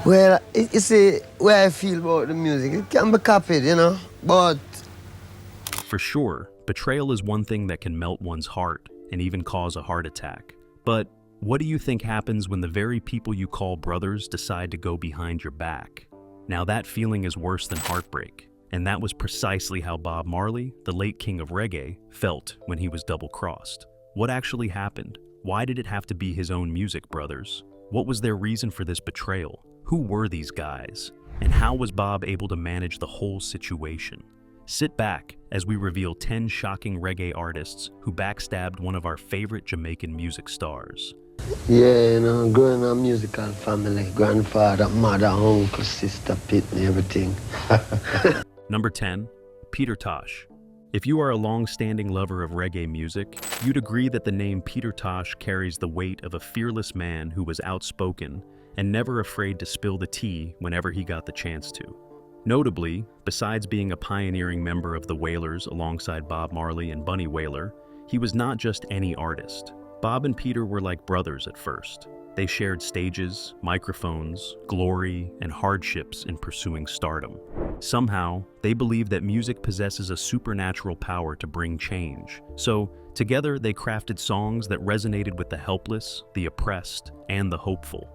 Well, you see, where I feel about the music, it can be copied, but For sure, betrayal is one thing that can melt one's heart and even cause a heart attack. But what do you think happens when the very people you call brothers decide to go behind your back? Now that feeling is worse than heartbreak, and that was precisely how Bob Marley, the late King of Reggae, felt when he was double-crossed. What actually happened? Why did it have to be his own music brothers? What was their reason for this betrayal? Who were these guys? And how was Bob able to manage the whole situation? Sit back as we reveal 10 shocking reggae artists who backstabbed one of our favorite Jamaican music stars. yeah, growing up musical family, grandfather, mother, uncle, sister, Pitney, everything. Number 10, Peter Tosh. If you are a long-standing lover of reggae music, you'd agree that the name Peter Tosh carries the weight of a fearless man who was outspoken and never afraid to spill the tea whenever he got the chance to. Notably, besides being a pioneering member of the Wailers alongside Bob Marley and Bunny Wailer, he was not just any artist. Bob and Peter were like brothers at first. They shared stages, microphones, glory, and hardships in pursuing stardom. Somehow, they believed that music possesses a supernatural power to bring change. So, together they crafted songs that resonated with the helpless, the oppressed, and the hopeful.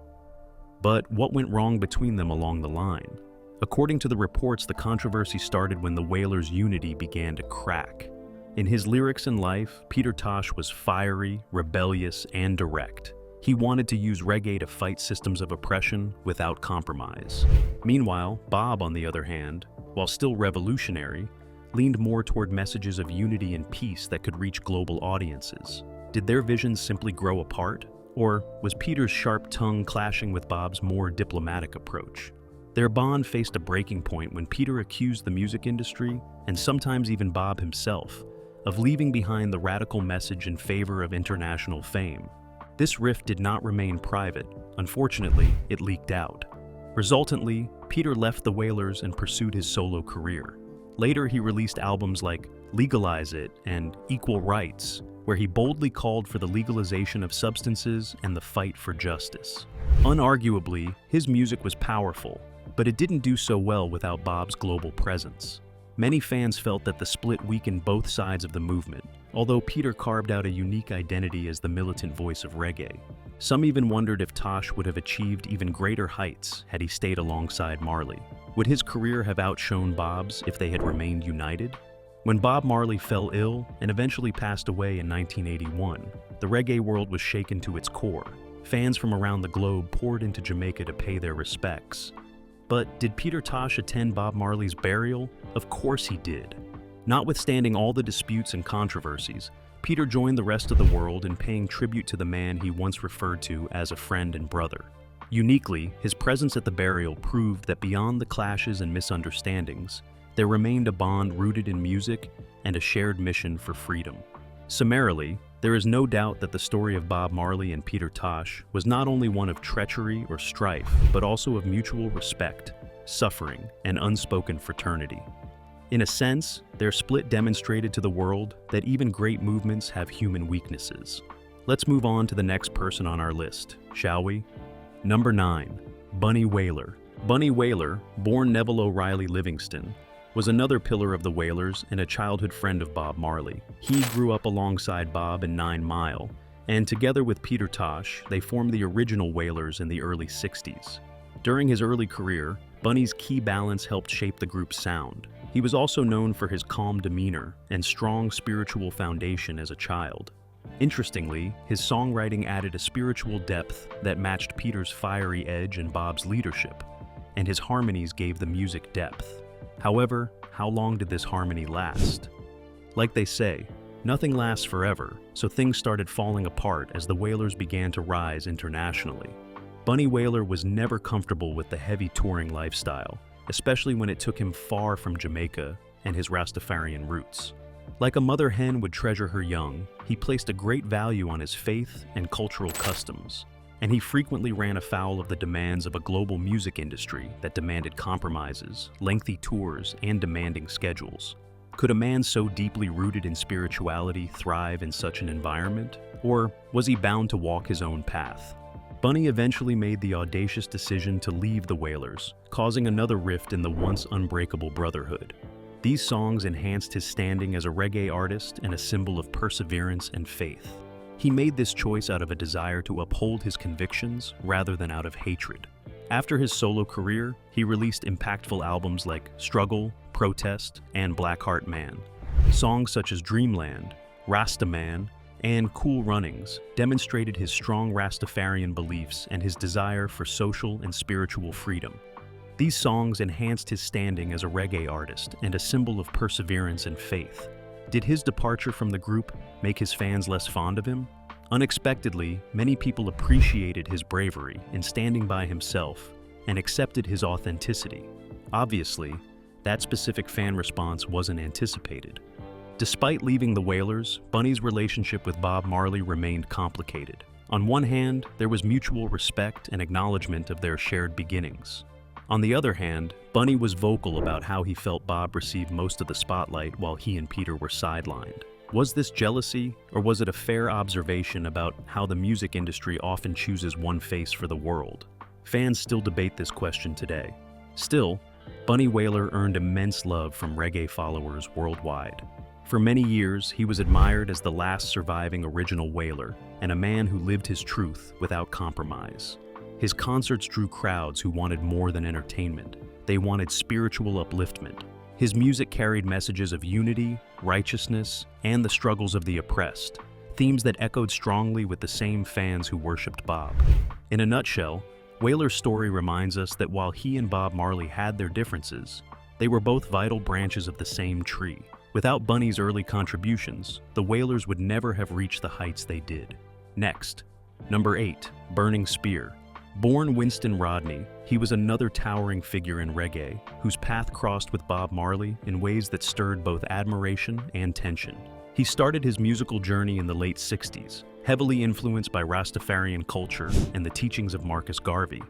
But what went wrong between them along the line? According to the reports, the controversy started when the Wailers' unity began to crack. In his lyrics and life, Peter Tosh was fiery, rebellious, and direct. He wanted to use reggae to fight systems of oppression without compromise. Meanwhile, Bob, on the other hand, while still revolutionary, leaned more toward messages of unity and peace that could reach global audiences. Did their visions simply grow apart? Or was Peter's sharp tongue clashing with Bob's more diplomatic approach? Their bond faced a breaking point when Peter accused the music industry, and sometimes even Bob himself, of leaving behind the radical message in favor of international fame. This rift did not remain private. Unfortunately, it leaked out. Resultantly, Peter left the Wailers and pursued his solo career. Later, he released albums like Legalize It and Equal Rights, where he boldly called for the legalization of substances and the fight for justice. Unarguably, his music was powerful, but it didn't do so well without Bob's global presence. Many fans felt that the split weakened both sides of the movement, although Peter carved out a unique identity as the militant voice of reggae. Some even wondered if Tosh would have achieved even greater heights had he stayed alongside Marley. Would his career have outshone Bob's if they had remained united? When Bob Marley fell ill and eventually passed away in 1981, the reggae world was shaken to its core. Fans from around the globe poured into Jamaica to pay their respects. But did Peter Tosh attend Bob Marley's burial? Of course he did. Notwithstanding all the disputes and controversies, Peter joined the rest of the world in paying tribute to the man he once referred to as a friend and brother. Uniquely, his presence at the burial proved that beyond the clashes and misunderstandings, there remained a bond rooted in music and a shared mission for freedom. Summarily, there is no doubt that the story of Bob Marley and Peter Tosh was not only one of treachery or strife, but also of mutual respect, suffering, and unspoken fraternity. In a sense, their split demonstrated to the world that even great movements have human weaknesses. Let's move on to the next person on our list, shall we? Number 9, Bunny Wailer. Bunny Wailer, born Neville O'Reilly Livingston, was another pillar of the Wailers and a childhood friend of Bob Marley. He grew up alongside Bob in 9 Mile, and together with Peter Tosh, they formed the original Wailers in the early 60s. During his early career, Bunny's key balance helped shape the group's sound. He was also known for his calm demeanor and strong spiritual foundation as a child. Interestingly, his songwriting added a spiritual depth that matched Peter's fiery edge and Bob's leadership, and his harmonies gave the music depth. However, how long did this harmony last? Like they say, nothing lasts forever, so things started falling apart as the Wailers began to rise internationally. Bunny Wailer was never comfortable with the heavy touring lifestyle, especially when it took him far from Jamaica and his Rastafarian roots. Like a mother hen would treasure her young, he placed a great value on his faith and cultural customs, and he frequently ran afoul of the demands of a global music industry that demanded compromises, lengthy tours, and demanding schedules. Could a man so deeply rooted in spirituality thrive in such an environment? Or was he bound to walk his own path? Bunny eventually made the audacious decision to leave the Wailers, causing another rift in the once unbreakable brotherhood. These songs enhanced his standing as a reggae artist and a symbol of perseverance and faith. He made this choice out of a desire to uphold his convictions rather than out of hatred. After his solo career, he released impactful albums like Struggle, Protest, and Blackheart Man. Songs such as Dreamland, Rasta Man, and Cool Runnings demonstrated his strong Rastafarian beliefs and his desire for social and spiritual freedom. These songs enhanced his standing as a reggae artist and a symbol of perseverance and faith. Did his departure from the group make his fans less fond of him? Unexpectedly, many people appreciated his bravery in standing by himself and accepted his authenticity. Obviously, that specific fan response wasn't anticipated. Despite leaving the Wailers, Bunny's relationship with Bob Marley remained complicated. On one hand, there was mutual respect and acknowledgement of their shared beginnings. On the other hand, Bunny was vocal about how he felt Bob received most of the spotlight while he and Peter were sidelined. Was this jealousy, or was it a fair observation about how the music industry often chooses one face for the world? Fans still debate this question today. Still, Bunny Wailer earned immense love from reggae followers worldwide. For many years, he was admired as the last surviving original Wailer and a man who lived his truth without compromise. His concerts drew crowds who wanted more than entertainment. They wanted spiritual upliftment. His music carried messages of unity, righteousness, and the struggles of the oppressed, themes that echoed strongly with the same fans who worshipped Bob. In a nutshell, Wailer's story reminds us that while he and Bob Marley had their differences, they were both vital branches of the same tree. Without Bunny's early contributions, the Wailers would never have reached the heights they did. Next, number 8, Burning Spear. Born Winston Rodney, he was another towering figure in reggae, whose path crossed with Bob Marley in ways that stirred both admiration and tension. He started his musical journey in the late 60s, heavily influenced by Rastafarian culture and the teachings of Marcus Garvey.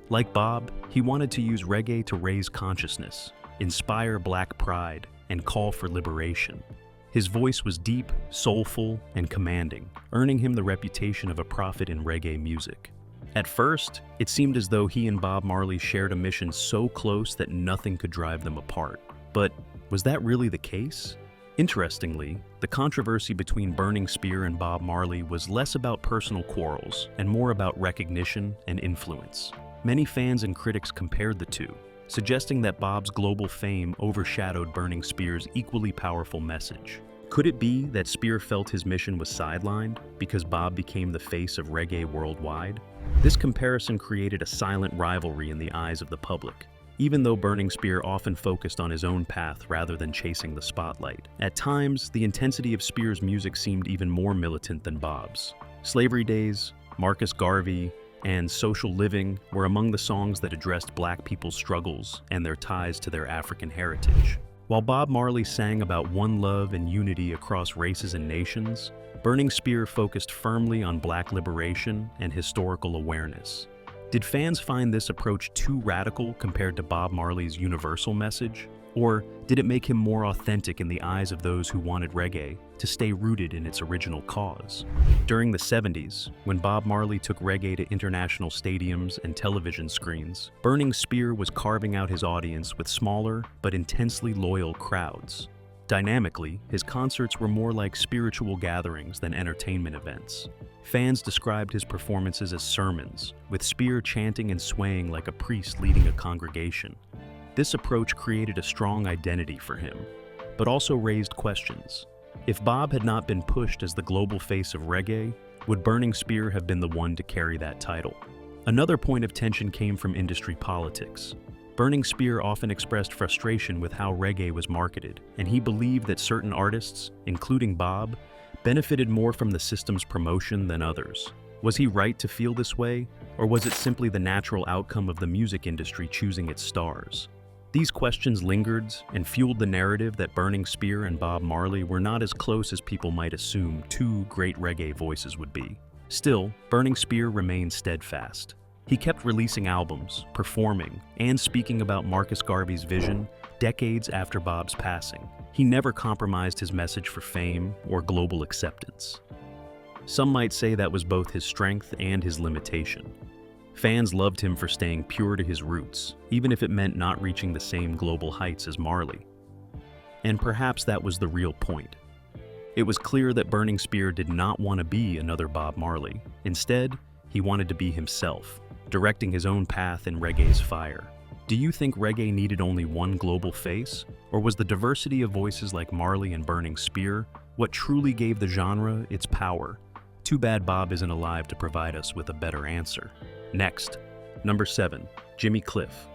Like Bob, he wanted to use reggae to raise consciousness, inspire black pride, and call for liberation. His voice was deep, soulful, and commanding, earning him the reputation of a prophet in reggae music. At first, it seemed as though he and Bob Marley shared a mission so close that nothing could drive them apart. But was that really the case? Interestingly, the controversy between Burning Spear and Bob Marley was less about personal quarrels and more about recognition and influence. Many fans and critics compared the two, suggesting that Bob's global fame overshadowed Burning Spear's equally powerful message. Could it be that Spear felt his mission was sidelined because Bob became the face of reggae worldwide? This comparison created a silent rivalry in the eyes of the public. Even though Burning Spear often focused on his own path rather than chasing the spotlight, at times, the intensity of Spear's music seemed even more militant than Bob's. Slavery Days, Marcus Garvey, and Social Living were among the songs that addressed black people's struggles and their ties to their African heritage. While Bob Marley sang about one love and unity across races and nations, Burning Spear focused firmly on black liberation and historical awareness. Did fans find this approach too radical compared to Bob Marley's universal message? Or did it make him more authentic in the eyes of those who wanted reggae to stay rooted in its original cause? During the 70s, when Bob Marley took reggae to international stadiums and television screens, Burning Spear was carving out his audience with smaller but intensely loyal crowds. Dynamically, his concerts were more like spiritual gatherings than entertainment events. Fans described his performances as sermons, with Spear chanting and swaying like a priest leading a congregation. This approach created a strong identity for him, but also raised questions. If Bob had not been pushed as the global face of reggae, would Burning Spear have been the one to carry that title? Another point of tension came from industry politics. Burning Spear often expressed frustration with how reggae was marketed, and he believed that certain artists, including Bob, benefited more from the system's promotion than others. Was he right to feel this way, or was it simply the natural outcome of the music industry choosing its stars? These questions lingered and fueled the narrative that Burning Spear and Bob Marley were not as close as people might assume two great reggae voices would be. Still, Burning Spear remained steadfast. He kept releasing albums, performing, and speaking about Marcus Garvey's vision decades after Bob's passing. He never compromised his message for fame or global acceptance. Some might say that was both his strength and his limitation. Fans loved him for staying pure to his roots, even if it meant not reaching the same global heights as Marley. And perhaps that was the real point. It was clear that Burning Spear did not want to be another Bob Marley. Instead, he wanted to be himself, directing his own path in reggae's fire. Do you think reggae needed only one global face? Or was the diversity of voices like Marley and Burning Spear what truly gave the genre its power? Too bad Bob isn't alive to provide us with a better answer. Next, number 7, Jimmy Cliff.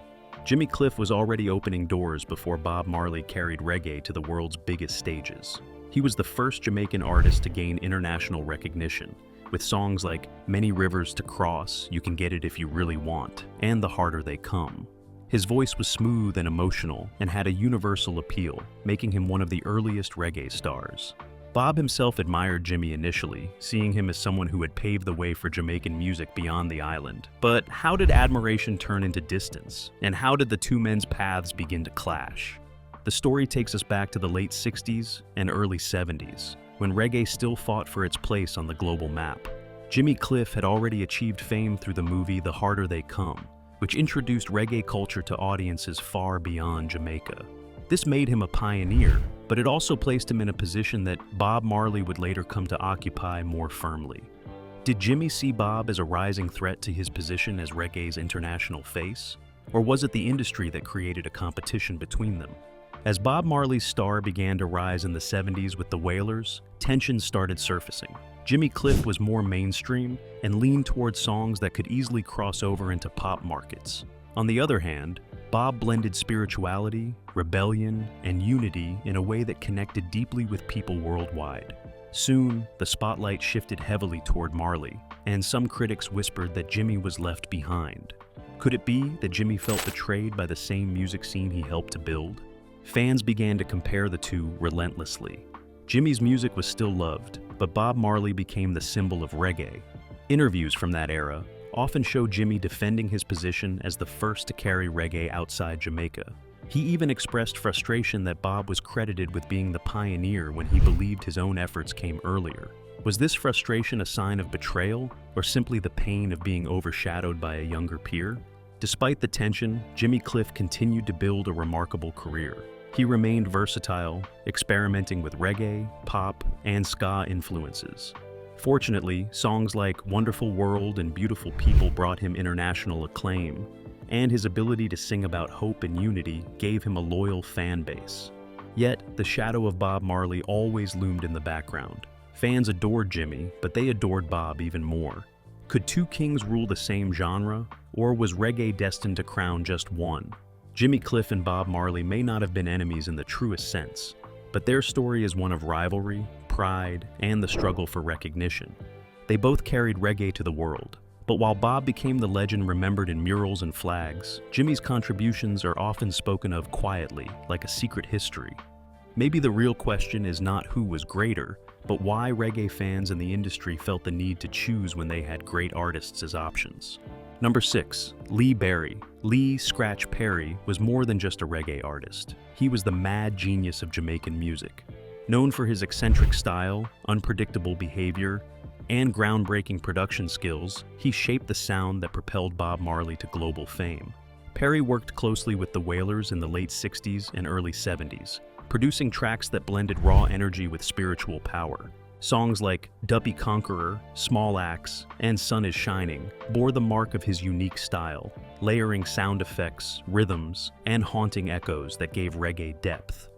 Jimmy Cliff was already opening doors before Bob Marley carried reggae to the world's biggest stages. He was the first Jamaican artist to gain international recognition, with songs like Many Rivers to Cross, You Can Get It If You Really Want, and The Harder They Come. His voice was smooth and emotional and had a universal appeal, making him one of the earliest reggae stars. Bob himself admired Jimmy initially, seeing him as someone who had paved the way for Jamaican music beyond the island. But how did admiration turn into distance? And how did the two men's paths begin to clash? The story takes us back to the late 60s and early 70s, when reggae still fought for its place on the global map. Jimmy Cliff had already achieved fame through the movie The Harder They Come, which introduced reggae culture to audiences far beyond Jamaica. This made him a pioneer, but it also placed him in a position that Bob Marley would later come to occupy more firmly. Did Jimmy see Bob as a rising threat to his position as reggae's international face? Or was it the industry that created a competition between them? As Bob Marley's star began to rise in the 70s with the Wailers, tensions started surfacing. Jimmy Cliff was more mainstream and leaned towards songs that could easily cross over into pop markets. On the other hand, Bob blended spirituality, rebellion, and unity in a way that connected deeply with people worldwide. Soon, the spotlight shifted heavily toward Marley, and some critics whispered that Jimmy was left behind. Could it be that Jimmy felt betrayed by the same music scene he helped to build? Fans began to compare the two relentlessly. Jimmy's music was still loved, but Bob Marley became the symbol of reggae. Interviews from that era often show Jimmy defending his position as the first to carry reggae outside Jamaica. He even expressed frustration that Bob was credited with being the pioneer when he believed his own efforts came earlier. Was this frustration a sign of betrayal, or simply the pain of being overshadowed by a younger peer? Despite the tension, Jimmy Cliff continued to build a remarkable career. He remained versatile, experimenting with reggae, pop, and ska influences. Fortunately, songs like Wonderful World and Beautiful People brought him international acclaim, and his ability to sing about hope and unity gave him a loyal fan base. Yet, the shadow of Bob Marley always loomed in the background. Fans adored Jimmy, but they adored Bob even more. Could two kings rule the same genre, or was reggae destined to crown just one? Jimmy Cliff and Bob Marley may not have been enemies in the truest sense, but their story is one of rivalry, pride, and the struggle for recognition. They both carried reggae to the world, but while Bob became the legend remembered in murals and flags, Jimmy's contributions are often spoken of quietly, like a secret history. Maybe the real question is not who was greater, but why reggae fans in the industry felt the need to choose when they had great artists as options. Number 6, Lee Barry. Lee Scratch Perry was more than just a reggae artist. He was the mad genius of Jamaican music. Known for his eccentric style, unpredictable behavior, and groundbreaking production skills, he shaped the sound that propelled Bob Marley to global fame. Perry worked closely with the Wailers in the late 60s and early 70s, producing tracks that blended raw energy with spiritual power. Songs like Duppy Conqueror, Small Axe, and Sun is Shining bore the mark of his unique style, layering sound effects, rhythms, and haunting echoes that gave reggae depth.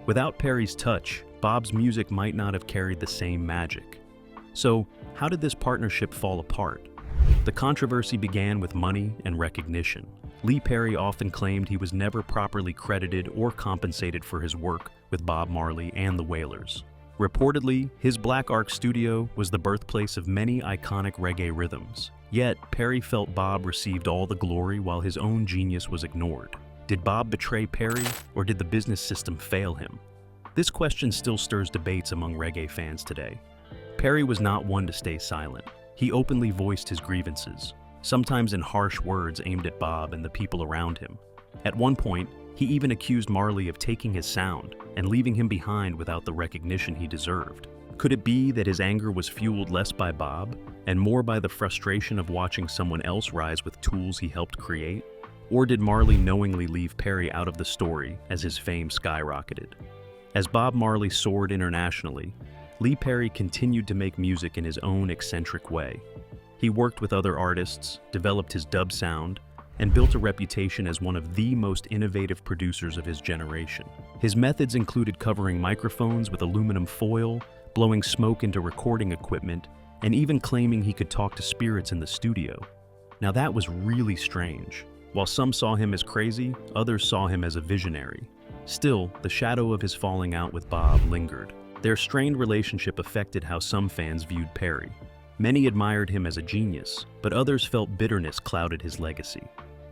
Without Perry's touch, Bob's music might not have carried the same magic. So, how did this partnership fall apart? The controversy began with money and recognition. Lee Perry often claimed he was never properly credited or compensated for his work with Bob Marley and the Wailers. Reportedly, his Black Ark studio was the birthplace of many iconic reggae rhythms. Yet, Perry felt Bob received all the glory while his own genius was ignored. Did Bob betray Perry, or did the business system fail him? This question still stirs debates among reggae fans today. Perry was not one to stay silent. He openly voiced his grievances, sometimes in harsh words aimed at Bob and the people around him. At one point, he even accused Marley of taking his sound and leaving him behind without the recognition he deserved. Could it be that his anger was fueled less by Bob and more by the frustration of watching someone else rise with tools he helped create? Or did Marley knowingly leave Perry out of the story as his fame skyrocketed? As Bob Marley soared internationally, Lee Perry continued to make music in his own eccentric way. He worked with other artists, developed his dub sound, and built a reputation as one of the most innovative producers of his generation. His methods included covering microphones with aluminum foil, blowing smoke into recording equipment, and even claiming he could talk to spirits in the studio. Now that was really strange. While some saw him as crazy, others saw him as a visionary. Still, the shadow of his falling out with Bob lingered. Their strained relationship affected how some fans viewed Perry. Many admired him as a genius, but others felt bitterness clouded his legacy.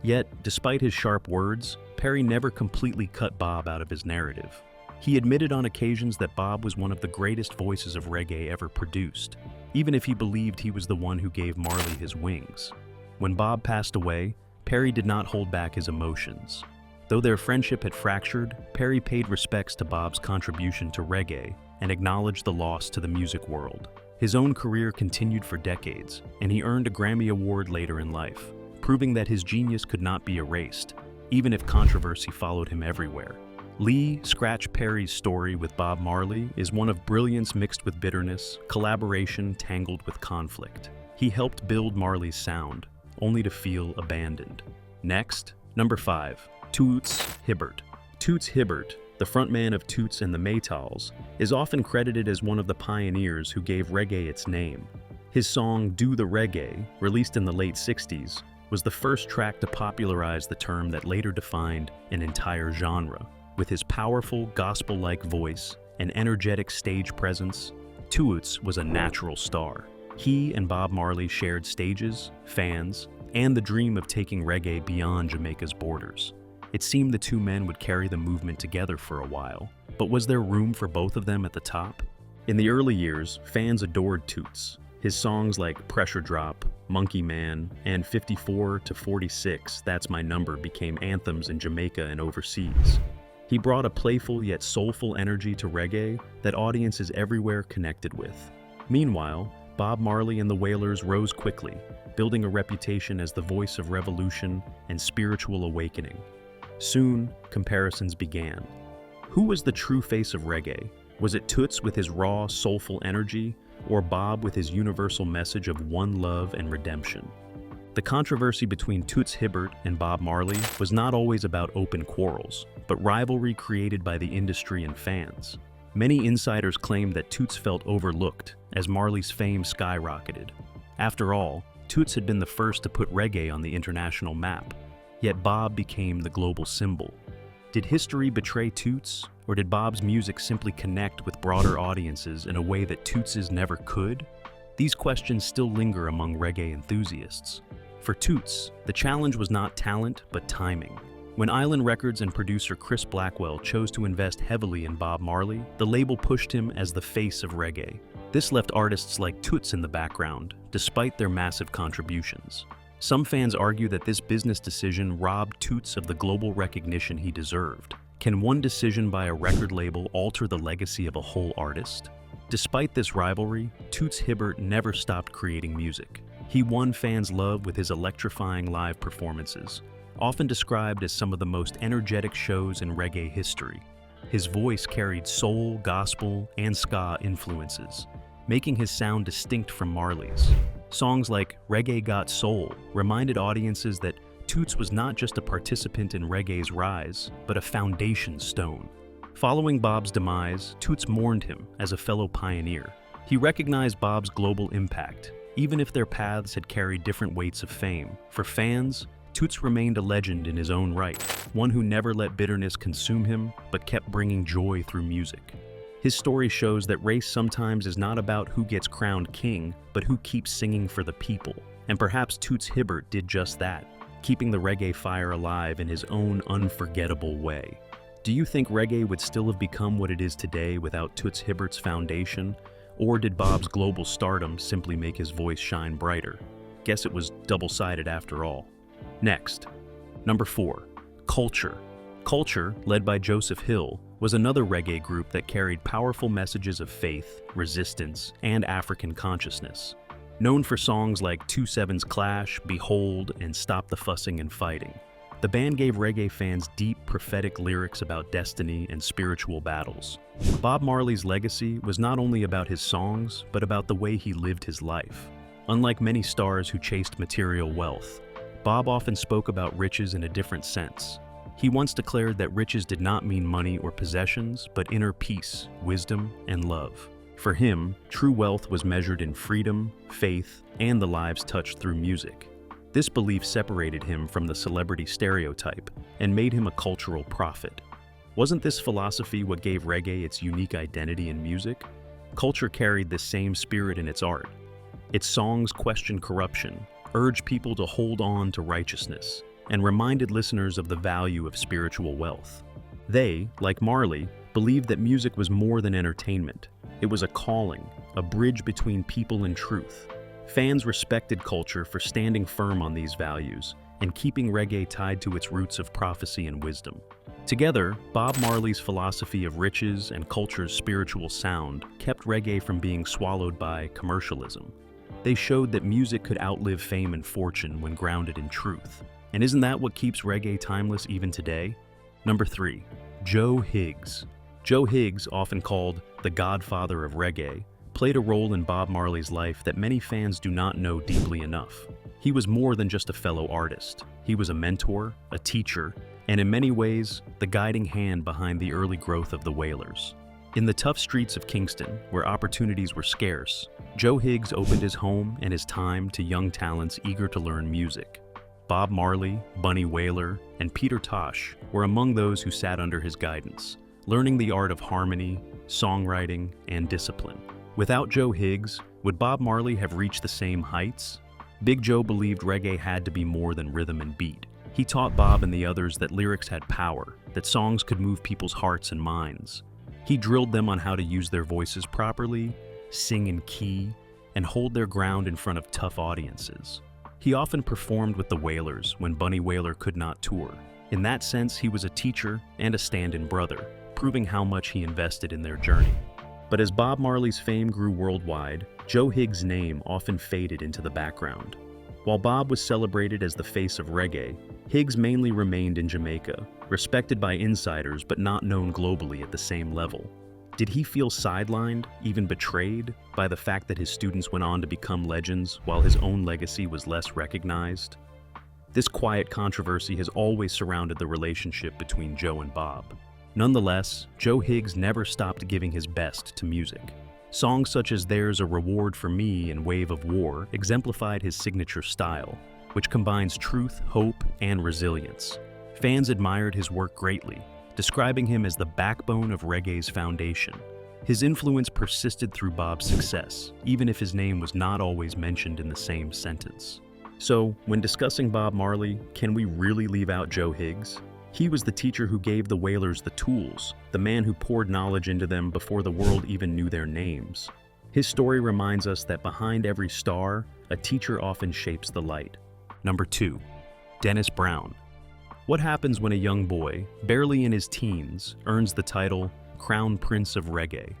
Yet, despite his sharp words, Perry never completely cut Bob out of his narrative. He admitted on occasions that Bob was one of the greatest voices of reggae ever produced, even if he believed he was the one who gave Marley his wings. When Bob passed away, Perry did not hold back his emotions. Though their friendship had fractured, Perry paid respects to Bob's contribution to reggae and acknowledged the loss to the music world. His own career continued for decades, and he earned a Grammy Award later in life, proving that his genius could not be erased, even if controversy followed him everywhere. Lee Scratch Perry's story with Bob Marley is one of brilliance mixed with bitterness, collaboration tangled with conflict. He helped build Marley's sound, only to feel abandoned. Next, number 5, Toots Hibbert. Toots Hibbert, the frontman of Toots and the Maytals, is often credited as one of the pioneers who gave reggae its name. His song Do the Reggae, released in the late 60s, was the first track to popularize the term that later defined an entire genre. With his powerful, gospel-like voice and energetic stage presence, Toots was a natural star. He and Bob Marley shared stages, fans, and the dream of taking reggae beyond Jamaica's borders. It seemed the two men would carry the movement together for a while, but was there room for both of them at the top? In the early years, fans adored Toots. His songs like Pressure Drop, Monkey Man, and 54 to 46, That's My Number became anthems in Jamaica and overseas. He brought a playful yet soulful energy to reggae that audiences everywhere connected with. Meanwhile, Bob Marley and the Wailers rose quickly, building a reputation as the voice of revolution and spiritual awakening. Soon, comparisons began. Who was the true face of reggae? Was it Toots with his raw, soulful energy, or Bob with his universal message of one love and redemption? The controversy between Toots Hibbert and Bob Marley was not always about open quarrels, but rivalry created by the industry and fans. Many insiders claimed that Toots felt overlooked as Marley's fame skyrocketed. After all, Toots had been the first to put reggae on the international map, yet Bob became the global symbol. Did history betray Toots, or did Bob's music simply connect with broader audiences in a way that Toots's never could? These questions still linger among reggae enthusiasts. For Toots, the challenge was not talent, but timing. When Island Records and producer Chris Blackwell chose to invest heavily in Bob Marley, the label pushed him as the face of reggae. This left artists like Toots in the background, despite their massive contributions. Some fans argue that this business decision robbed Toots of the global recognition he deserved. Can one decision by a record label alter the legacy of a whole artist? Despite this rivalry, Toots Hibbert never stopped creating music. He won fans' love with his electrifying live performances, often described as some of the most energetic shows in reggae history. His voice carried soul, gospel, and ska influences, making his sound distinct from Marley's. Songs like Reggae Got Soul reminded audiences that Toots was not just a participant in reggae's rise, but a foundation stone. Following Bob's demise, Toots mourned him as a fellow pioneer. He recognized Bob's global impact, even if their paths had carried different weights of fame. For fans, Toots remained a legend in his own right, one who never let bitterness consume him, but kept bringing joy through music. His story shows that race sometimes is not about who gets crowned king, but who keeps singing for the people. And perhaps Toots Hibbert did just that, keeping the reggae fire alive in his own unforgettable way. Do you think reggae would still have become what it is today without Toots Hibbert's foundation? Or did Bob's global stardom simply make his voice shine brighter? Guess it was double-sided after all. Next, number 4, Culture. Culture, led by Joseph Hill, was another reggae group that carried powerful messages of faith, resistance, and African consciousness. Known for songs like 2-7's Clash, Behold, and Stop the Fussing and Fighting, the band gave reggae fans deep prophetic lyrics about destiny and spiritual battles. Bob Marley's legacy was not only about his songs, but about the way he lived his life. Unlike many stars who chased material wealth, Bob often spoke about riches in a different sense. He once declared that riches did not mean money or possessions, but inner peace, wisdom, and love. For him, true wealth was measured in freedom, faith, and the lives touched through music. This belief separated him from the celebrity stereotype and made him a cultural prophet. Wasn't this philosophy what gave reggae its unique identity in music? Culture carried this same spirit in its art. Its songs questioned corruption, urged people to hold on to righteousness, and reminded listeners of the value of spiritual wealth. They, like Marley, believed that music was more than entertainment. It was a calling, a bridge between people and truth. Fans respected culture for standing firm on these values and keeping reggae tied to its roots of prophecy and wisdom. Together, Bob Marley's philosophy of riches and culture's spiritual sound kept reggae from being swallowed by commercialism. They showed that music could outlive fame and fortune when grounded in truth. And isn't that what keeps reggae timeless even today? Number 3, Joe Higgs. Joe Higgs, often called the godfather of reggae, played a role in Bob Marley's life that many fans do not know deeply enough. He was more than just a fellow artist. He was a mentor, a teacher, and in many ways, the guiding hand behind the early growth of the Wailers. In the tough streets of Kingston, where opportunities were scarce, Joe Higgs opened his home and his time to young talents eager to learn music. Bob Marley, Bunny Wailer, and Peter Tosh were among those who sat under his guidance, learning the art of harmony, songwriting, and discipline. Without Joe Higgs, would Bob Marley have reached the same heights? Big Joe believed reggae had to be more than rhythm and beat. He taught Bob and the others that lyrics had power, that songs could move people's hearts and minds. He drilled them on how to use their voices properly, sing in key, and hold their ground in front of tough audiences. He often performed with the Wailers when Bunny Wailer could not tour. In that sense, he was a teacher and a stand-in brother, proving how much he invested in their journey. But as Bob Marley's fame grew worldwide, Joe Higgs' name often faded into the background. While Bob was celebrated as the face of reggae, Higgs mainly remained in Jamaica, respected by insiders but not known globally at the same level. Did he feel sidelined, even betrayed, by the fact that his students went on to become legends while his own legacy was less recognized? This quiet controversy has always surrounded the relationship between Joe and Bob. Nonetheless, Joe Higgs never stopped giving his best to music. Songs such as There's a Reward for Me and Wave of War exemplified his signature style, which combines truth, hope, and resilience. Fans admired his work greatly, describing him as the backbone of reggae's foundation. His influence persisted through Bob's success, even if his name was not always mentioned in the same sentence. So, when discussing Bob Marley, can we really leave out Joe Higgs? He was the teacher who gave the Wailers the tools, the man who poured knowledge into them before the world even knew their names. His story reminds us that behind every star, a teacher often shapes the light. Number 2, Dennis Brown. What happens when a young boy, barely in his teens, earns the title Crown Prince of Reggae?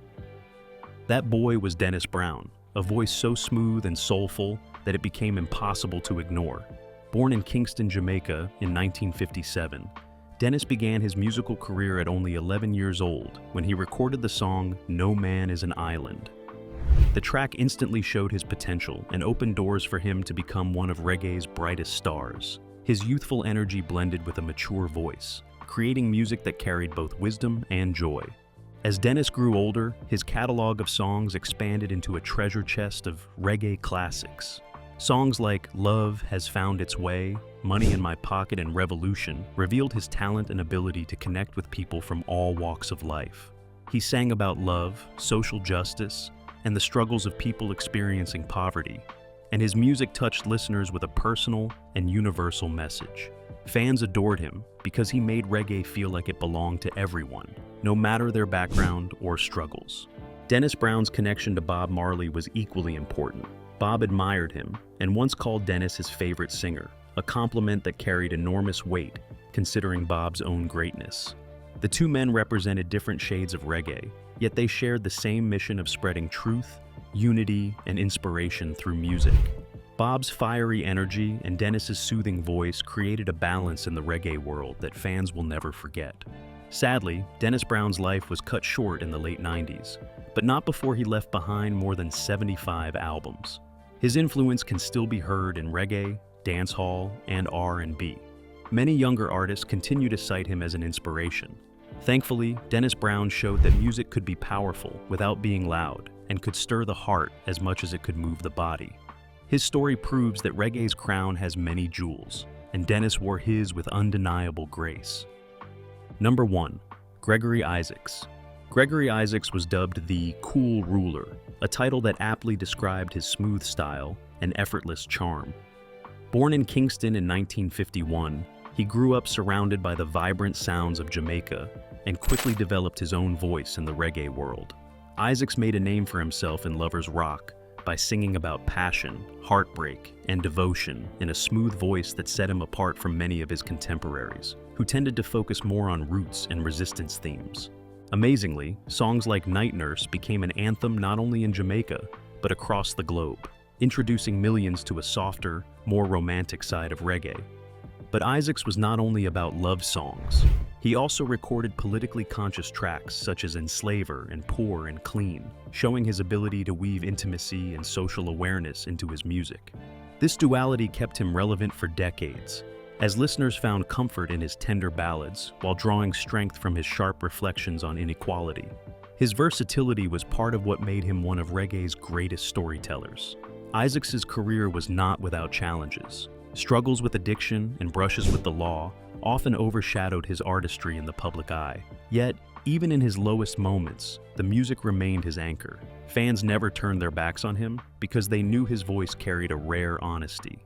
That boy was Dennis Brown, a voice so smooth and soulful that it became impossible to ignore. Born in Kingston, Jamaica in 1957, Dennis began his musical career at only 11 years old when he recorded the song No Man is an Island. The track instantly showed his potential and opened doors for him to become one of reggae's brightest stars. His youthful energy blended with a mature voice, creating music that carried both wisdom and joy. As Dennis grew older, his catalog of songs expanded into a treasure chest of reggae classics. Songs like Love Has Found Its Way, Money in My Pocket, and Revolution revealed his talent and ability to connect with people from all walks of life. He sang about love, social justice, and the struggles of people experiencing poverty, and his music touched listeners with a personal and universal message. Fans adored him because he made reggae feel like it belonged to everyone, no matter their background or struggles. Dennis Brown's connection to Bob Marley was equally important. Bob admired him and once called Dennis his favorite singer, a compliment that carried enormous weight considering Bob's own greatness. The two men represented different shades of reggae, yet they shared the same mission of spreading truth, unity, and inspiration through music. Bob's fiery energy and Dennis's soothing voice created a balance in the reggae world that fans will never forget. Sadly, Dennis Brown's life was cut short in the late 90s, but not before he left behind more than 75 albums. His influence can still be heard in reggae, dancehall, and R&B. Many younger artists continue to cite him as an inspiration. Thankfully, Dennis Brown showed that music could be powerful without being loud and could stir the heart as much as it could move the body. His story proves that reggae's crown has many jewels, and Dennis wore his with undeniable grace. Number 1. Gregory Isaacs. Gregory Isaacs was dubbed the Cool Ruler, a title that aptly described his smooth style and effortless charm. Born in Kingston in 1951, he grew up surrounded by the vibrant sounds of Jamaica and quickly developed his own voice in the reggae world. Isaacs made a name for himself in lovers rock by singing about passion, heartbreak, and devotion in a smooth voice that set him apart from many of his contemporaries, who tended to focus more on roots and resistance themes. Amazingly, songs like Night Nurse became an anthem not only in Jamaica, but across the globe, introducing millions to a softer, more romantic side of reggae. But Isaacs was not only about love songs. He also recorded politically conscious tracks such as Enslaver and Poor and Clean, showing his ability to weave intimacy and social awareness into his music. This duality kept him relevant for decades, as listeners found comfort in his tender ballads while drawing strength from his sharp reflections on inequality. His versatility was part of what made him one of reggae's greatest storytellers. Isaacs's career was not without challenges. Struggles with addiction and brushes with the law often overshadowed his artistry in the public eye. Yet, even in his lowest moments, the music remained his anchor. Fans never turned their backs on him because they knew his voice carried a rare honesty.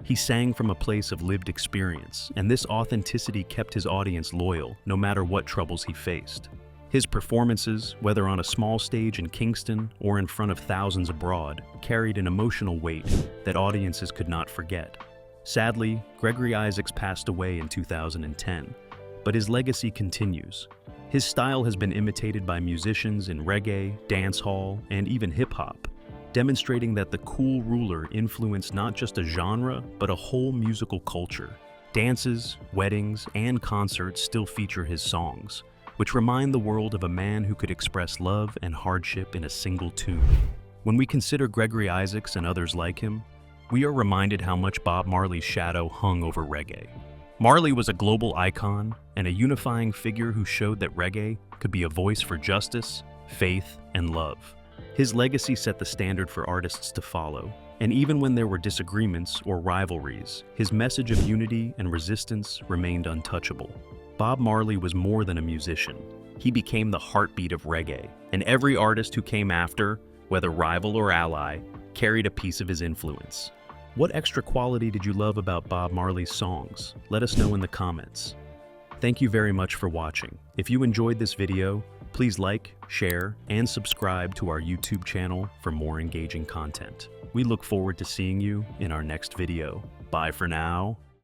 He sang from a place of lived experience, and this authenticity kept his audience loyal no matter what troubles he faced. His performances, whether on a small stage in Kingston or in front of thousands abroad, carried an emotional weight that audiences could not forget. Sadly, Gregory Isaacs passed away in 2010, but his legacy continues. His style has been imitated by musicians in reggae, dancehall, and even hip-hop, demonstrating that the Cool Ruler influenced not just a genre, but a whole musical culture. Dances, weddings, and concerts still feature his songs, which remind the world of a man who could express love and hardship in a single tune. When we consider Gregory Isaacs and others like him, we are reminded how much Bob Marley's shadow hung over reggae. Marley was a global icon and a unifying figure who showed that reggae could be a voice for justice, faith, and love. His legacy set the standard for artists to follow, and even when there were disagreements or rivalries, his message of unity and resistance remained untouchable. Bob Marley was more than a musician. He became the heartbeat of reggae, and every artist who came after, whether rival or ally, carried a piece of his influence. What extra quality did you love about Bob Marley's songs? Let us know in the comments. Thank you very much for watching. If you enjoyed this video, please like, share, and subscribe to our YouTube channel for more engaging content. We look forward to seeing you in our next video. Bye for now.